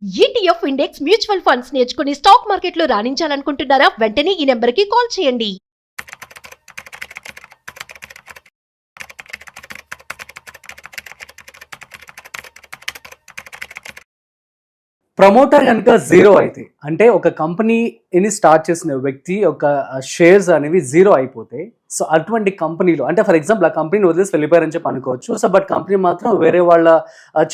ETF index mutual funds నేర్చుకుని stock మార్కెట్లో రాణించాలనుకుంటున్నారా? వెంటనే ఈ నెంబర్కి కాల్ చేయండి. ప్రమోటర్ కనుక జీరో అయితే అంటే ఒక కంపెనీని స్టార్ట్ చేసిన వ్యక్తి ఒక షేర్స్ అనేవి జీరో అయిపోతే సో అటువంటి కంపెనీలో అంటే ఫర్ ఎగ్జాంపుల్ ఆ కంపెనీని వదిలేసి వెళ్ళిపోయారని చెప్పి అనుకోవచ్చు. సో బట్ కంపెనీ మాత్రం వేరే వాళ్ళ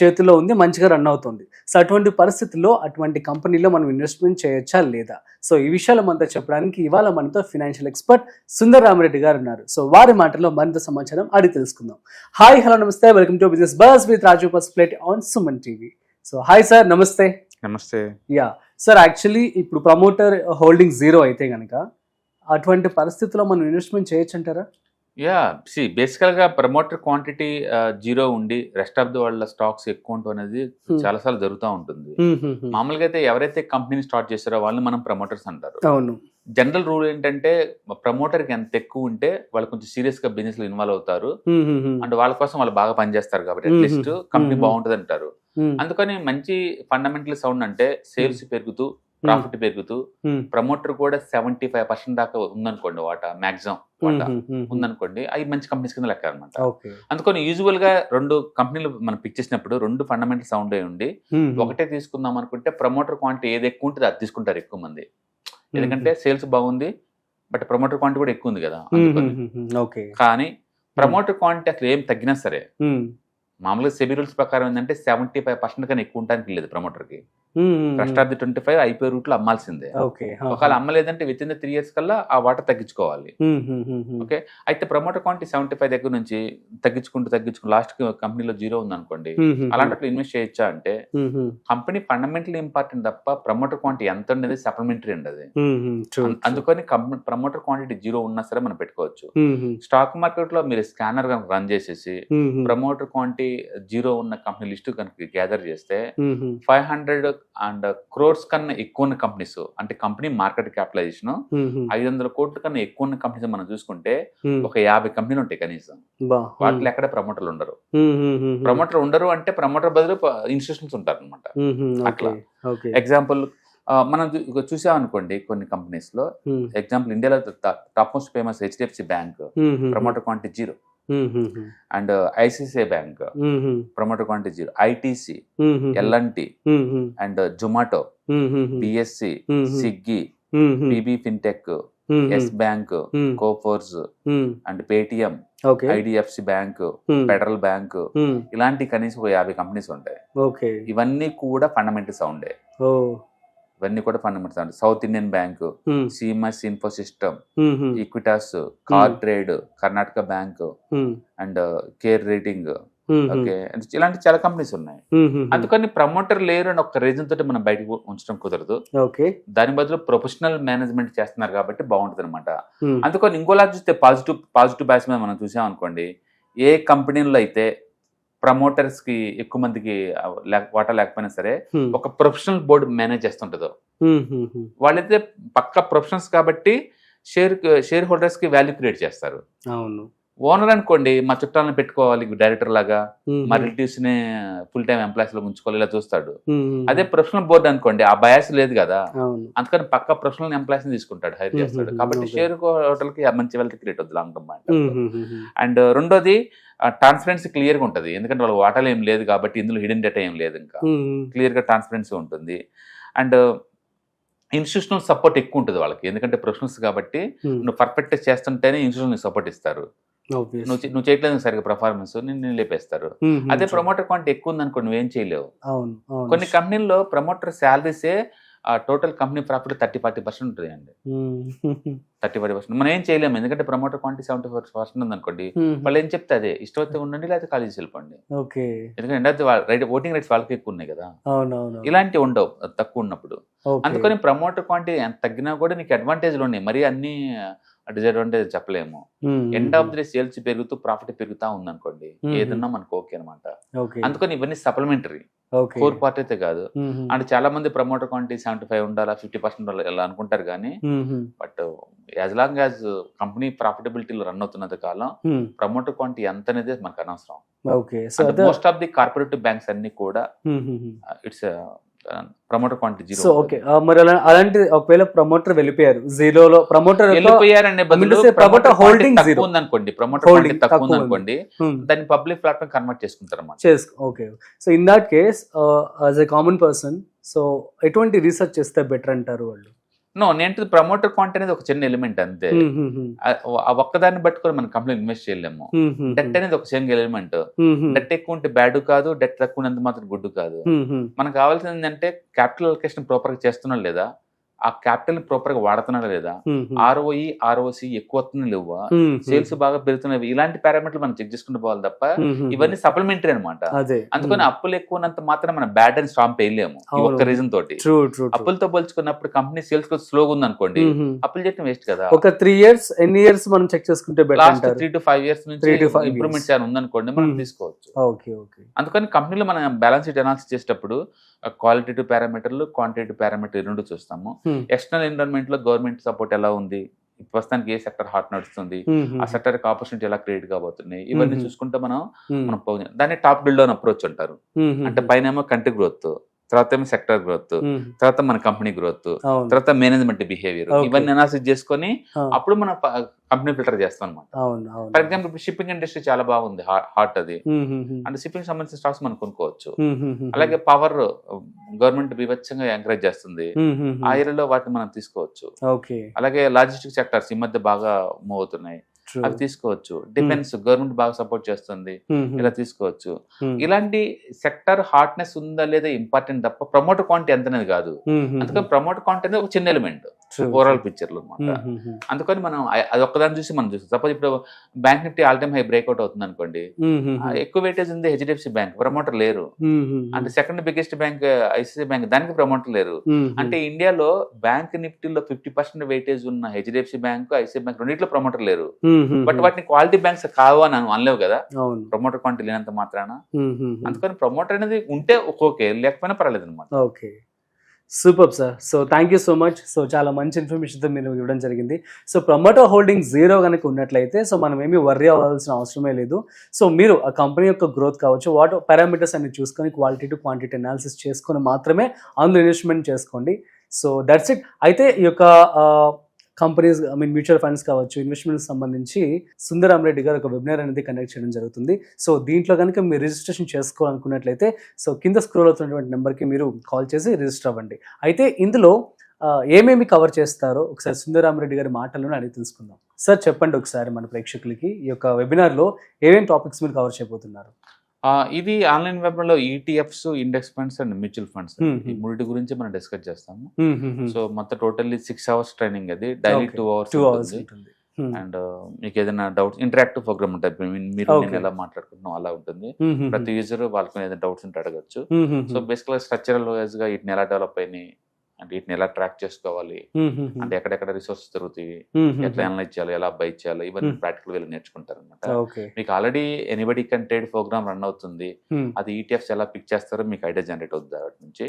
చేతిలో ఉంది, మంచిగా రన్ అవుతుంది. సో అటువంటి పరిస్థితుల్లో అటువంటి కంపెనీలో మనం ఇన్వెస్ట్మెంట్ చేయొచ్చా లేదా? సో ఈ విషయాలు మనతో చెప్పడానికి ఇవాళ మనతో ఫినాన్షియల్ ఎక్స్పర్ట్ సుందర్ రామరెడ్డి గారు ఉన్నారు. సో వారి మాటల్లో మరింత సమాచారం అడిగి తెలుసుకుందాం. హాయ్, హలో, నమస్తే, welcome to business bus with Raju Pasupuleti on Suman TV. So hi sir, నమస్తే. నమస్తే. యా సార్, యాక్చువల్లీ ఇప్పుడు ప్రమోటర్ హోల్డింగ్ జీరో అయితే కనుక అటువంటి పరిస్థితుల్లో మనం ఇన్వెస్ట్మెంట్ చేయొచ్చు అంటారా? యా, బేసికల్గా ప్రమోటర్ క్వాంటిటీ జీరో ఉండి రెస్ట్ ఆఫ్ ది వాళ్ళ స్టాక్స్ ఎక్కువ ఉండటం అనేది చాలాసార్లు జరుగుతూ ఉంటుంది. మామూలుగా అయితే ఎవరైతే కంపెనీని స్టార్ట్ చేస్తారో వాళ్ళని మనం ప్రమోటర్స్ అంటారు. అవును. జనరల్ రూల్ ఏంటంటే ప్రమోటర్కి ఎంత ఎక్కువ ఉంటే వాళ్ళు కొంచెం సీరియస్ గా బిజినెస్ లో ఇన్వాల్వ్ అవుతారు అండ్ వాళ్ళ కోసం వాళ్ళు బాగా పనిచేస్తారు కాబట్టి అట్లీస్ట్ కంపెనీ బాగుంటుంది అంటారు. అందుకని మంచి ఫండమెంటల్ సౌండ్ అంటే సేల్స్ పెరుగుతూ ప్రాఫిట్ పెరుగుతూ ప్రమోటర్ కూడా 75% దాకా ఉందనుకోండి, వాటా మాక్సిమం వాటా ఉందనుకోండి, అవి మంచి కంపెనీస్ కింద లెక్క అనమాట. అందుకని యూజువల్ గా రెండు కంపెనీలు మనం పిక్ చేసినప్పుడు రెండు ఫండమెంటల్ సౌండ్ అయి ఉండి ఒకటే తీసుకుందాం అనుకుంటే ప్రమోటర్ క్వాంటిటీ ఏది ఎక్కువ ఉంటుంది అది తీసుకుంటారు ఎక్కువ మంది. ఎందుకంటే సేల్స్ బాగుంది బట్ ప్రమోటర్ క్వాంటిటీ కూడా ఎక్కువ ఉంది కదా. కానీ ప్రమోటర్ క్వాంటిటీ అసలు ఏం తగ్గినా సరే మామూలుగా సెబీ రూల్స్ ప్రకారం ఏంటంటే 75% కన్నా ఎక్కువ ఉండడానికి లేదు ప్రమోటర్ కి. రెస్ట్ ఆఫ్ ది 25 అయిపోయే రూట్ లో అమ్మాల్సిందే. ఒకవేళ అమ్మలేదంటే విత్ ఇన్ ద 3 years కల్లా ఆ వాటర్ తగ్గించుకోవాలి. ఓకే, అయితే ప్రమోటర్ క్వాంటిటీ 75 దగ్గర నుంచి తగ్గించుకుంటూ లాస్ట్ కంపెనీలో జీరో ఉంది అనుకోండి, అలాంటప్పుడు ఇన్వెస్ట్ చేయొచ్చా అంటే కంపెనీ ఫండమెంటల్ ఇంపార్టెంట్ తప్ప ప్రమోటర్ క్వాంటిటీ ఎంత ఉండేది సప్లిమెంటరీ ఉండదు. అందుకని ప్రమోటర్ క్వాంటిటీ జీరో ఉన్నా సరే మనం పెట్టుకోవచ్చు. స్టాక్ మార్కెట్ లో మీరు స్కానర్ కనుక రన్ చేసేసి ప్రమోటర్ క్వాంటిటీ జీరో ఉన్న కంపెనీ లిస్ట్ కనుక గ్యాదర్ చేస్తే 500 అండ్ క్రోర్స్ కన్నా ఎక్కువ ఉన్న కంపెనీస్ అంటే కంపెనీ మార్కెట్ క్యాపిటలైజేషన్ 500 కోట్ల కన్నా ఎక్కువ ఉన్న కంపెనీస్ మనం చూసుకుంటే ఒక 50 కంపెనీలు ఉంటాయి కనీసం. వాటిలో ఎక్కడ ప్రమోటర్లు ఉండరు అంటే ప్రమోటర్ బదులు ఇన్స్టిట్యూషన్స్ ఉంటారు అనమాట. అట్లా ఎగ్జాంపుల్ మనం చూసామనుకోండి కొన్ని కంపెనీస్ లో, ఎగ్జాంపుల్ ఇండియాలో top most famous HDFC Bank promoter quantity zero and ICICI Bank promoter quantity zero, ITC, L&T and Zomato, BSC, Swiggy, PB fintech, Yes Bank, Coforge and Paytm, IDFC Bank, Federal Bank, ఇలాంటి కనీసం 50 companies ఉంటాయి. ఇవన్నీ కూడా fundamentals ఉండే South Indian Bank, CMS Info System, Equitas, CarTrade, Karnataka Bank and Care Rating. Okay, ఇలాంటి చాలా companies ఉన్నాయి. అందుకని ప్రమోటర్ లేరు అని ఒక రీజన్ తోటి మనం బయటకు ఉంచడం కుదరదు. దాని బదులు ప్రొఫెషనల్ మేనేజ్మెంట్ చేస్తున్నారు కాబట్టి బాగుంటుంది అనమాట. అందుకని ఇంకోలా చూస్తే పాజిటివ్ బ్యాస్ మీద మనం చూసాం అనుకోండి, ఏ కంపెనీలో అయితే ప్రమోటర్స్ కి ఎక్కువ మందికి వాటా లేకపోయినా సరే ఒక ప్రొఫెషనల్ బోర్డు మేనేజ్ చేస్తుంటదో వాళ్ళైతే పక్కా ప్రొఫెషనల్స్ కాబట్టి షేర్ హోల్డర్స్ కి వాల్యూ క్రియేట్ చేస్తారు. ఓనర్ అనుకోండి, మా చుట్టాలను పెట్టుకోవాలి డైరెక్టర్ లాగా, మా రిలేటివ్స్ ని ఫుల్ టైం ఎంప్లాయీస్ లో ఉంచుకోవాలి, ఇలా చూస్తాడు. అదే ప్రొఫెషనల్ బోర్డు అనుకోండి, ఆ బయాస్ లేదు కదా, అందుకని పక్క ప్రొఫెషనల్ ఎంప్లాయీస్ ని తీసుకుంటాడు, హైర్ చేస్తాడు. కాబట్టి షేర్ హోటల్ కి మంచి వెల్త్ క్రియేట్ అవుతుంది లాంగ్ టర్మ్. అండ్ రెండోది ట్రాన్స్పరెన్సీ క్లియర్ గా ఉంటుంది, ఎందుకంటే వాళ్ళకి వాటాలు ఏం లేదు కాబట్టి ఇందులో హిడెన్ డేటా ఏం లేదు, ఇంకా క్లియర్ గా ట్రాన్స్పరెన్సీ ఉంటుంది. అండ్ ఇన్స్టిట్యూషనల్ సపోర్ట్ ఎక్కువ ఉంటుంది వాళ్ళకి, ఎందుకంటే ప్రొఫెషనల్స్ కాబట్టి నువ్వు పర్ఫెక్ట్ చేస్తుంటేనే ఇన్స్టిట్యూషన్ సపోర్ట్ ఇస్తారు. నువ్వు చేయట్లేదు సరిగ్గా పర్ఫార్మెన్స్, నేను లేపేస్తారు. అదే ప్రమోటర్ క్వాంటిటీ ఎక్కువ ఉంది అనుకో, నువ్వేం చేయలేవు. కొన్ని కంపెనీల్లో ప్రమోటర్ శాలరీసే టోటల్ కంపెనీ ప్రాఫిట్ 30-40% ఉంటుంది అండి. 30-40% మనం ఏం చేయలేము, ఎందుకంటే ప్రమోటర్ క్వాంటిటీ 74% ఉంది అనుకోండి, వాళ్ళు ఏం చెప్తే అదే ఇష్టమైతే ఉండండి లేకపోతే కాలేజీ వెళ్ళిపోండి. ఎందుకంటే ఓటింగ్ రైట్స్ వాళ్ళకి ఎక్కువ ఉన్నాయి కదా, ఇలాంటివి ఉండవు తక్కువ ఉన్నప్పుడు. అందుకని ప్రమోటర్ క్వాంటిటీ ఎంత తగ్గినా కూడా నీకు అడ్వాంటేజ్లు ఉన్నాయి, మరి అన్ని డిసడ్వాంటేజ్ చెప్పలేము. End of the day sales పెరుగుతూ ప్రాఫిట్ పెరుగుతా ఉంది అనుకోండి, ఏదన్నా మనకు ఓకే అనమాట. అందుకని ఇవన్నీ సప్లిమెంటరీ, కోర్ పార్ట్ అయితే కాదు. అంటే చాలా మంది ప్రమోటర్ క్వాంటిటీ 75 ఉండాలా, 50% ఉండాలి ఇలా అనుకుంటారు కానీ, but as long as company ప్రాఫిటబిలిటీలో రన్ అవుతున్నది కాలం ప్రమోటర్ క్వాంటిటీ ఎంత అనేది మనకు అనవసరం. Most of the corporative banks అన్ని కూడా it's promoter quantity so zero. Okay, మరి అలాంటి ఒకవేళ ప్రమోటర్ వెళ్ళిపోయారు జీరోలో, ప్రమోటర్ వెళ్ళిపోయారనే బదులు ప్రమోటర్ హోల్డింగ్ జీరో ఉందనుకోండి, ప్రమోటర్ క్వాంటిటీ తక్కువ ఉందనుకోండి, దాన్ని పబ్లిక్ ప్లాట్ఫామ్ కన్వర్ట్ చేసుకుంటారు అన్నమాట. Okay. So in that case as a common person, so ఎటువంటి రీసెర్చ్ చేస్తే బెటర్ అంటారు వాళ్ళు? నో, నేను ప్రమోటర్ క్వాంటిటీ అనేది ఒక చిన్న ఎలిమెంట్ అంతే. ఆ ఒక్కదాన్ని పట్టుకొని మన కంపెనీ ఇన్వెస్ట్ చేయలేము. డెట్ అనేది ఒక సింగిల్ ఎలిమెంట్. డెట్ ఎక్కువ ఉంటే బ్యాడ్ కాదు, డెట్ తక్కువ ఉన్నంత మాత్రం గుడ్ కాదు. మనకు కావాల్సింది ఏంటంటే క్యాపిటల్ అలొకేషన్ ప్రాపర్ గా చేస్తున్నా లేదా, ఆ క్యాపిటల్ ప్రాపర్ గా వాడుతున్నాడా లేదా, ఆర్ఓఈ ఆర్ఓసి ఎక్కువ వస్తుంది లేవా, సేల్స్ బాగా పెరుగుతున్నాయి, ఇలాంటి పారామీటర్లు మనం చెక్ చేసుకుంటూ పోవాలి తప్ప ఇవన్నీ సప్లిమెంటరీ అనమాట. అందుకని అప్పులు ఎక్కువ ఉన్నంత మాత్రం మనం బ్యాడ్ అండ్ స్టాంప్ వేయలేము ఈ ఒక్క రీజన్ తోటి. అప్పులతో పోల్చుకున్నప్పుడు కంపెనీ సేల్స్ స్లోగా ఉంది అనుకోండి, అప్పులు చేయడం వేస్ట్ కదా. ఒక 3 years ఎన్ని ఇయర్స్ మనం చెక్ చేసుకుంటే లాస్ట్ 3 to 5 years నుంచి ఇంప్రూవ్మెంట్స్ ఏమైనా ఉందనుకోండి మనం తీసుకోవచ్చు. అందుకని కంపెనీలో మనం బ్యాలెన్స్ షీట్ అనాలిసిస్ చేసేటప్పుడు క్వాలిటేటివ్ పారామీటర్లు, క్వాంటిటేటివ్ పారామీటర్ రెండు చూస్తాము. ఎక్స్టర్నల్ ఎన్విరాన్మెంట్ లో గవర్నమెంట్ సపోర్ట్ ఎలా ఉంది, ప్రస్తుతానికి ఏ సెక్టర్ హాట్ నడుస్తుంది, ఆ సెక్టర్ కి ఆపర్చునిటీ ఎలా క్రియేట్ కాబోతున్నాయి, ఇవన్నీ చూసుకుంటే మనం దాన్ని టాప్ బిల్డ్ డౌన్ అప్రోచ్ అంటారు. అంటే పైన ఏమో కంట్రీ గ్రోత్, తర్వాత ఏమో సెక్టర్ గ్రోత్, తర్వాత మన కంపెనీ గ్రోత్, తర్వాత మేనేజ్మెంట్ బిహేవియర్, ఇవన్నీ అనాలిసిస్ చేసుకొని అప్పుడు మన కంపెనీ ఫిల్టర్ చేస్తాం అనమాట. ఫర్ ఎగ్జాంపుల్ ఇప్పుడు షిప్పింగ్ ఇండస్ట్రీ చాలా బాగుంది, హాట్ అది, అంటే షిప్పింగ్ సంబంధించిన స్టాక్స్ మనం కొనుక్కోవచ్చు. అలాగే పవర్ గవర్నమెంట్ బీభత్సంగా ఎంకరేజ్ చేస్తుంది, ఆ ఏరియాలో వాటిని మనం తీసుకోవచ్చు. అలాగే లాజిస్టిక్ సెక్టర్స్ ఈ మధ్య బాగా మూవ్ అవుతున్నాయి, అవి తీసుకోవచ్చు. డిఫెన్స్ గవర్నమెంట్ బాగా సపోర్ట్ చేస్తుంది, ఇలా తీసుకోవచ్చు. ఇలాంటి సెక్టర్ హాట్నెస్ ఉందా లేదా ఇంపార్టెంట్ తప్ప ప్రమోటర్ క్వాంటిటీ ఎంత అనేది కాదు. అందుకని ప్రమోటర్ క్వాంటిటీ అనేది ఒక చిన్న ఎలిమెంట్ ఓవరాల్ పిక్చర్ లో అనమాట. అందుకని మనం అది ఒక్కదాన్ని చూసి మనం చూస్తాం. సపోజ్ ఇప్పుడు bank Nifty all time high breakout అవుతుంది అనుకోండి, ఎక్కువ వెయిటేజ్ ఉంది హెచ్డిఎఫ్సి బ్యాంక్, ప్రమోటర్ లేరు. అంటే second biggest bank ICICI bank, దానికి ప్రమోటర్ లేరు. అంటే ఇండియాలో బ్యాంక్ నిఫ్టీలో 50% వెయిటేజ్ ఉన్న హెచ్డిఎఫ్సి బ్యాంక్, ఐసిఐసిఐ బ్యాంక్ రెండింటిలో ప్రమోటర్ లేరు. బట్ వాటిని క్వాలిటీ బ్యాంక్స్ కావు అని అనలేవు కదా, ప్రమోటర్ క్వాంటిటీ లేనంత మాత్రాన. అందుకని ప్రమోటర్ అనేది ఉంటే ఓకే, లేకపోయినా పర్లేదు అనమాట. Okay, super sir. So thank you so much. So చాలా మంచి ఇన్ఫర్మేషన్తో మీరు ఇవ్వడం జరిగింది. సో ప్రమోటర్ హోల్డింగ్ జీరో కనుక ఉన్నట్లయితే సో మనం ఏమీ వర్రీ అవ్వాల్సిన అవసరమే లేదు. సో మీరు ఆ కంపెనీ యొక్క గ్రోత్ కావచ్చు, వాట్ పారామీటర్స్ అన్ని చూసుకొని క్వాలిటీ టు క్వాంటిటీ అనాలిసిస్ చేసుకొని మాత్రమే అందులో ఇన్వెస్ట్మెంట్ చేసుకోండి. So that's it. అయితే ఈ యొక్క కంపెనీస్ మ్యూచువల్ ఫండ్స్ కావచ్చు, ఇన్వెస్ట్మెంట్ సంబంధించి సుందరామరెడ్డి గారు ఒక వెబినార్ అనేది కండక్ట్ చేయడం జరుగుతుంది. సో దీంట్లో కనుక మీరు రిజిస్ట్రేషన్ చేసుకోవాలనుకున్నట్లయితే సో కింద స్క్రోల్ అవుతున్నటువంటి నెంబర్కి మీరు కాల్ చేసి రిజిస్టర్ అవ్వండి. అయితే ఇందులో ఏమేమి కవర్ చేస్తారో ఒకసారి సుందరామరెడ్డి గారి మాటలను అడిగి తెలుసుకుందాం. సార్ చెప్పండి ఒకసారి మన ప్రేక్షకులకి ఈ యొక్క వెబినార్లో ఏమేమి టాపిక్స్ మీరు కవర్ చేయబోతున్నారు? ఇది ఆన్లైన్ వెబ్ లో ETFs, index funds and mutual funds, ఈ మూడింటి గురించి మనం డిస్కస్ చేస్తాము. సో మొత్తం టోటల్లీ 6 hours ట్రైనింగ్, అది డైలీ 2 hours ఉంటుంది. అండ్ మీకు ఏదైనా డౌట్స్, ఇంటరాక్టివ్ ప్రోగ్రామ్ ఉంటుంది, మీరు నేను ఎలా మాట్లాడుకుంటున్నాం అలా ఉంటుంది. ప్రతి యూజర్ వాళ్ళకి ఏదైనా డౌట్స్ ఉంటే అడగచ్చు. సో బేసికల్గా స్ట్రక్చరల్ వైజ్ గా వీటిని ఎలా డెవలప్ అయినాయి, అంటే వీటిని ఎలా ట్రాక్ చేసుకోవాలి, అంటే ఎక్కడెక్కడ రిసోర్సెస్ దొరుకుతాయి, ఎట్లా అనలైజ్ చేయాలి, ఎలా బై చేయాలి, ఇవన్నీ ప్రాక్టికల్ వేలు నేర్చుకుంటారు అనమాట. మీకు already anybody can trade program run అవుతుంది, అది ఈటీఎఫ్స్ ఎలా పిక్ చేస్తారో మీకు ఐడియా జనరేట్ అవుతుంది వాటి నుంచి.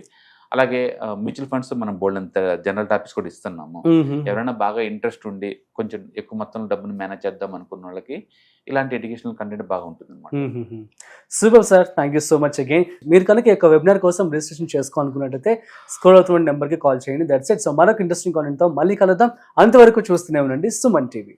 అలాగే మ్యూచువల్ ఫండ్స్ మనం బోల్డ్ అంత జనరల్ టాపిక్స్ కూడా ఇస్తున్నాము. ఎవరైనా బాగా ఇంట్రెస్ట్ ఉండి కొంచెం ఎక్కువ మొత్తంలో డబ్బుని మేనేజ్ చేద్దాం అనుకున్న వాళ్ళకి ఇలాంటి ఎడ్యుకేషనల్ కంటెంట్ బాగా ఉంటుంది అనమాట. Super sir, thank you so much again. మీరు కనుక ఈ యొక్క వెబినార్ కోసం రిజిస్ట్రేషన్ చేసుకోవాలనుకున్నట్టయితే స్క్రోల్ అవుతున్న నెంబర్కి కాల్ చేయండి. That's it. సో మరొక ఇంట్రెస్టింగ్ కాంటెంట్తో మళ్ళీ కలుద్దాం. అంతవరకు చూస్తూనే ఉండండి సుమన్ టీవీ.